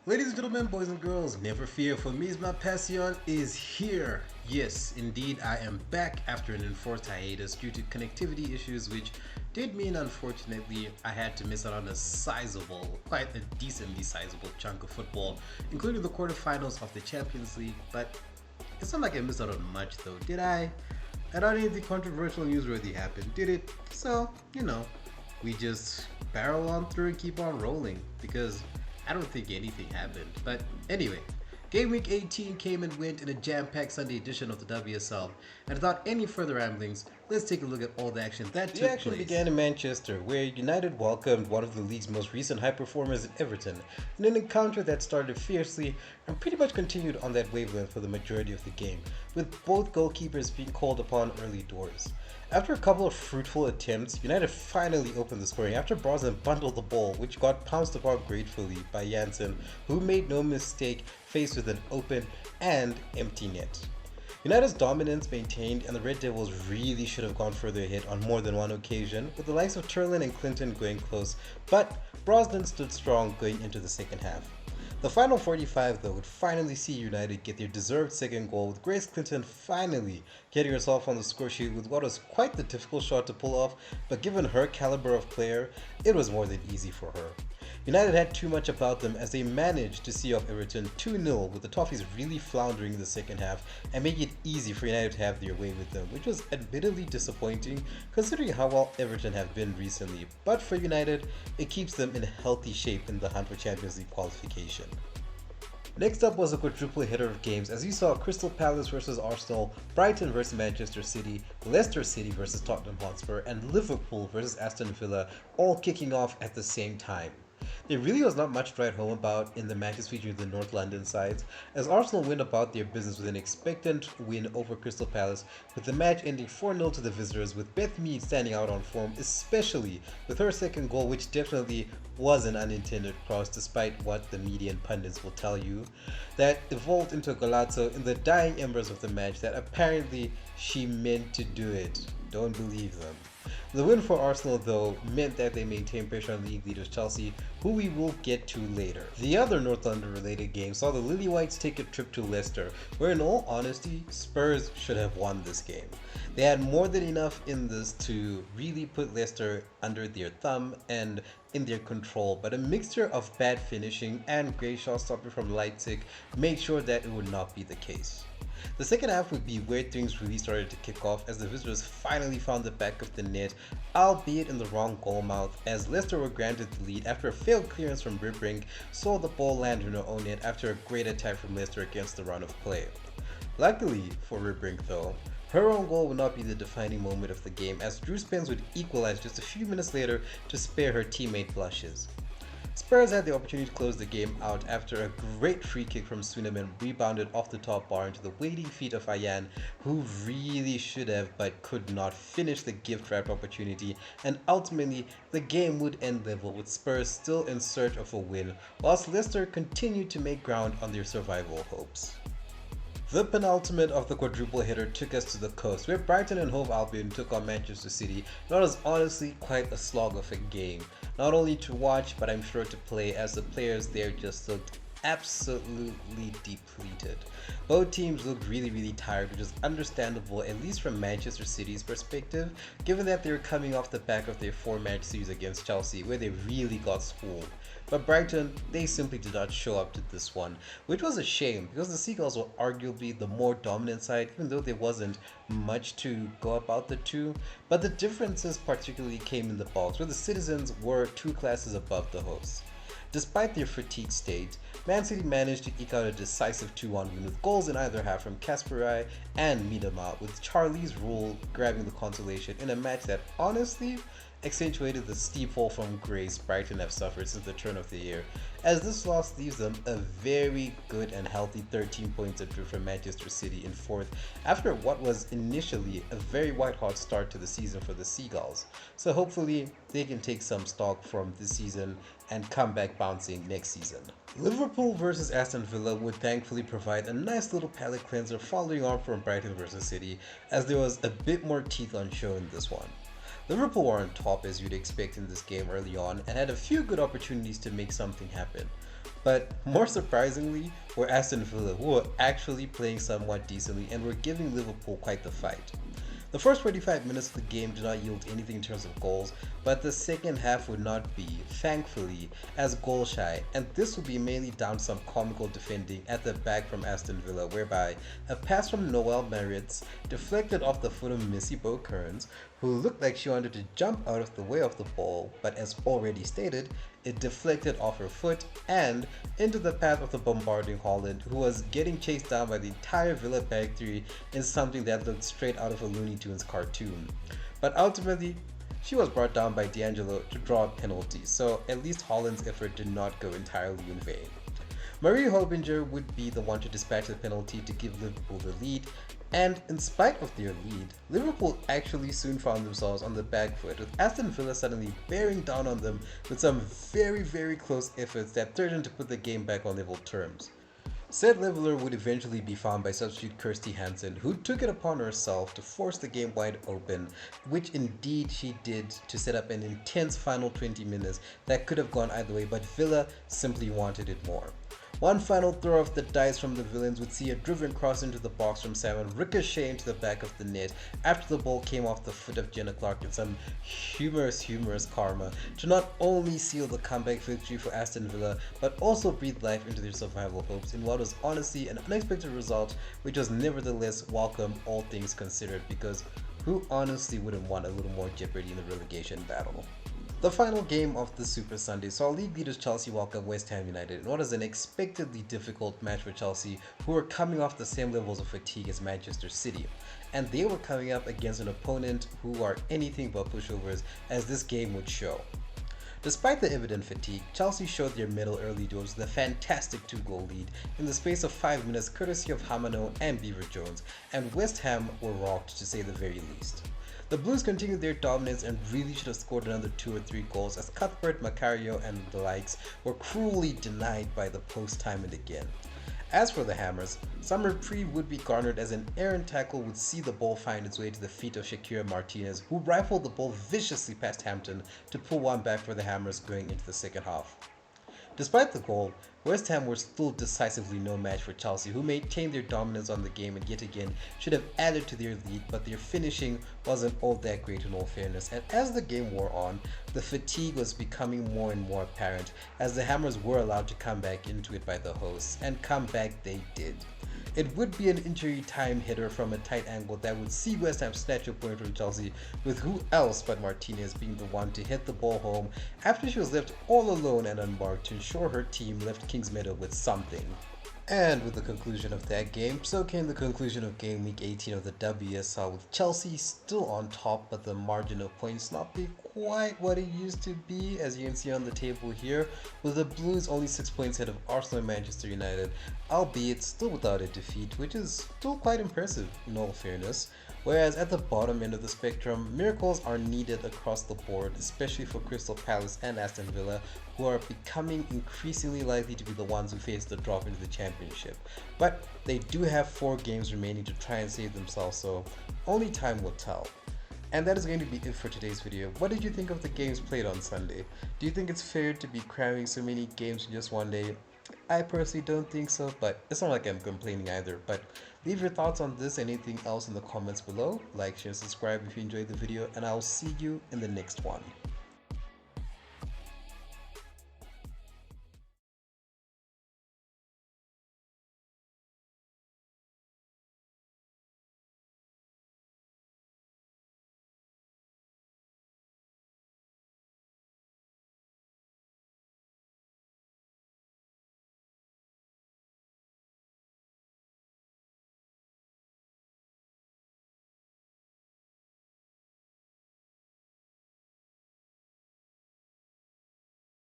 Ladies and gentlemen, boys and girls, never fear, for mismapasion is here. Yes, indeed, I am back after an enforced hiatus due to connectivity issues, which did mean, unfortunately, I had to miss out on a sizable, quite a decently sizable chunk of football, including the quarterfinals of the Champions League. But it's not like I missed out on much, though, did I? I don't think the controversial newsworthy happened, did it? So, we just barrel on through and keep on rolling because I don't think anything happened. But anyway, Game Week 18 came and went in a jam-packed Sunday edition of the WSL. And without any further ramblings, let's take a look at all the action that took place. The action began in Manchester, where United welcomed one of the league's most recent high performers in Everton, in an encounter that started fiercely and pretty much continued on that wavelength for the majority of the game, with both goalkeepers being called upon early doors. After a couple of fruitful attempts, United finally opened the scoring after Brosnan bundled the ball, which got pounced upon gratefully by Janssen, who made no mistake faced with an open and empty net. United's dominance maintained, and the Red Devils really should have gone further ahead on more than one occasion, with the likes of Turlin and Clinton going close, but Brosnan stood strong going into the second half. The final 45, though, would finally see United get their deserved second goal, with Grace Clinton finally getting herself on the score sheet with what was quite the difficult shot to pull off, but given her caliber of player, it was more than easy for her. United had too much about them as they managed to see off Everton 2-0, with the Toffees really floundering in the second half and making it easy for United to have their way with them, which was admittedly disappointing considering how well Everton have been recently. But for United, it keeps them in healthy shape in the hunt for Champions League qualification. Next up was a quadruple header of games as we saw Crystal Palace versus Arsenal, Brighton versus Manchester City, Leicester City versus Tottenham Hotspur, and Liverpool versus Aston Villa all kicking off at the same time. There really was not much to write home about in the matches featuring the North London sides, as Arsenal went about their business with an expectant win over Crystal Palace, with the match ending 4-0 to the visitors, with Beth Mead standing out on form, especially with her second goal, which definitely was an unintended cross despite what the media and pundits will tell you, that evolved into a golazo in the dying embers of the match that apparently she meant to do it. Don't believe them. The win for Arsenal, though, meant that they maintained pressure on league leaders Chelsea, who we will get to later. The other North London related game saw the Lily Whites take a trip to Leicester, where in all honesty, Spurs should have won this game. They had more than enough in this to really put Leicester under their thumb and in their control, but a mixture of bad finishing and great shot stopping from Leipzig made sure that it would not be the case. The second half would be where things really started to kick off as the visitors finally found the back of the net, albeit in the wrong goal mouth, as Leicester were granted the lead after a failed clearance from Ribbrink saw the ball land in her own net after a great attack from Leicester against the run of play. Luckily for Ribbrink, though, her own goal would not be the defining moment of the game, as Drew Spence would equalize just a few minutes later to spare her teammate blushes. Spurs had the opportunity to close the game out after a great free kick from Swineman rebounded off the top bar into the waiting feet of Ayan, who really should have but could not finish the gift-wrapped opportunity, and ultimately the game would end level with Spurs still in search of a win, whilst Leicester continued to make ground on their survival hopes. The penultimate of the quadruple header took us to the coast, where Brighton and Hove Albion took on Manchester City. That was honestly quite a slog of a game, not only to watch but I'm sure to play, as the players there just looked absolutely depleted. Both teams looked really tired, which is understandable, at least from Manchester City's perspective, given that they were coming off the back of their 4-match series against Chelsea, where they really got schooled. But Brighton, they simply did not show up to this one, which was a shame because the Seagulls were arguably the more dominant side, even though there wasn't much to go about the two. But the differences particularly came in the box, where the Citizens were 2 classes above the hosts. Despite their fatigued state, Man City managed to eke out a decisive 2-1 win with goals in either half from Kasperai and Miedema, with Charlie's Rule grabbing the consolation in a match that honestly accentuated the steep fall from grace Brighton have suffered since the turn of the year, as this loss leaves them a very good and healthy 13 points adrift from Manchester City in 4th after what was initially a very white-hot start to the season for the Seagulls. So hopefully they can take some stock from this season and come back bouncing next season. Liverpool versus Aston Villa would thankfully provide a nice little palate cleanser following on from Brighton versus City, as there was a bit more teeth on show in this one. Liverpool were on top as you'd expect in this game early on and had a few good opportunities to make something happen. But more surprisingly were Aston Villa, who were actually playing somewhat decently and were giving Liverpool quite the fight. The first 45 minutes of the game did not yield anything in terms of goals, but the second half would not be, thankfully, as goal shy, and this would be mainly down to some comical defending at the back from Aston Villa, whereby a pass from Noel Maritz deflected off the foot of Missy Bo Kearns, who looked like she wanted to jump out of the way of the ball, but as already stated, it deflected off her foot and into the path of the bombarding Holland, who was getting chased down by the entire Villa back three in something that looked straight out of a Looney Tunes cartoon. But ultimately, she was brought down by D'Angelo to draw a penalty, so at least Holland's effort did not go entirely in vain. Marie Hobinger would be the one to dispatch the penalty to give Liverpool the lead, and in spite of their lead, Liverpool actually soon found themselves on the back foot, with Aston Villa suddenly bearing down on them with some very close efforts that threatened to put the game back on level terms. Said leveler would eventually be found by substitute Kirsty Hansen, who took it upon herself to force the game wide open, which indeed she did to set up an intense final 20 minutes that could have gone either way, but Villa simply wanted it more. One final throw of the dice from the villains would see a driven cross into the box from Salmon ricochet into the back of the net after the ball came off the foot of Jenna Clark in some humorous karma to not only seal the comeback victory for Aston Villa but also breathe life into their survival hopes in what was honestly an unexpected result, which was nevertheless welcome all things considered, because who honestly wouldn't want a little more jeopardy in the relegation battle? The final game of the Super Sunday saw league leaders Chelsea welcome West Ham United in what was an expectedly difficult match for Chelsea, who were coming off the same levels of fatigue as Manchester City. And they were coming up against an opponent who are anything but pushovers, as this game would show. Despite the evident fatigue, Chelsea showed their mettle early doors with a fantastic 2-goal lead in the space of 5 minutes courtesy of Hamano and Beaver Jones, and West Ham were rocked to say the very least. The Blues continued their dominance and really should have scored another 2 or 3 goals, as Cuthbert, Macario and the likes were cruelly denied by the post time and again. As for the Hammers, some reprieve would be garnered as an errant tackle would see the ball find its way to the feet of Shakira Martinez, who rifled the ball viciously past Hampton to pull one back for the Hammers going into the second half. Despite the goal, West Ham were still decisively no match for Chelsea, who maintained their dominance on the game and yet again should have added to their lead, but their finishing wasn't all that great in all fairness, and as the game wore on, the fatigue was becoming more and more apparent as the Hammers were allowed to come back into it by the hosts, and come back they did. It would be an injury time header from a tight angle that would see West Ham snatch a point from Chelsea, with who else but Martinez being the one to hit the ball home after she was left all alone and unmarked to ensure her team left Kingsmeadow with something. And with the conclusion of that game, so came the conclusion of game week 18 of the WSL, with Chelsea still on top but the margin of points not being quite what it used to be, as you can see on the table here, with the Blues only 6 points ahead of Arsenal and Manchester United, albeit still without a defeat, which is still quite impressive in all fairness. Whereas at the bottom end of the spectrum, miracles are needed across the board, especially for Crystal Palace and Aston Villa, who are becoming increasingly likely to be the ones who face the drop into the championship. But they do have 4 games remaining to try and save themselves, so only time will tell. And that is going to be it for today's video. What did you think of the games played on Sunday? Do you think it's fair to be cramming so many games in just one day? I personally don't think so, but it's not like I'm complaining either. But leave your thoughts on this and anything else in the comments below. Like, share, subscribe if you enjoyed the video, and I'll see you in the next one.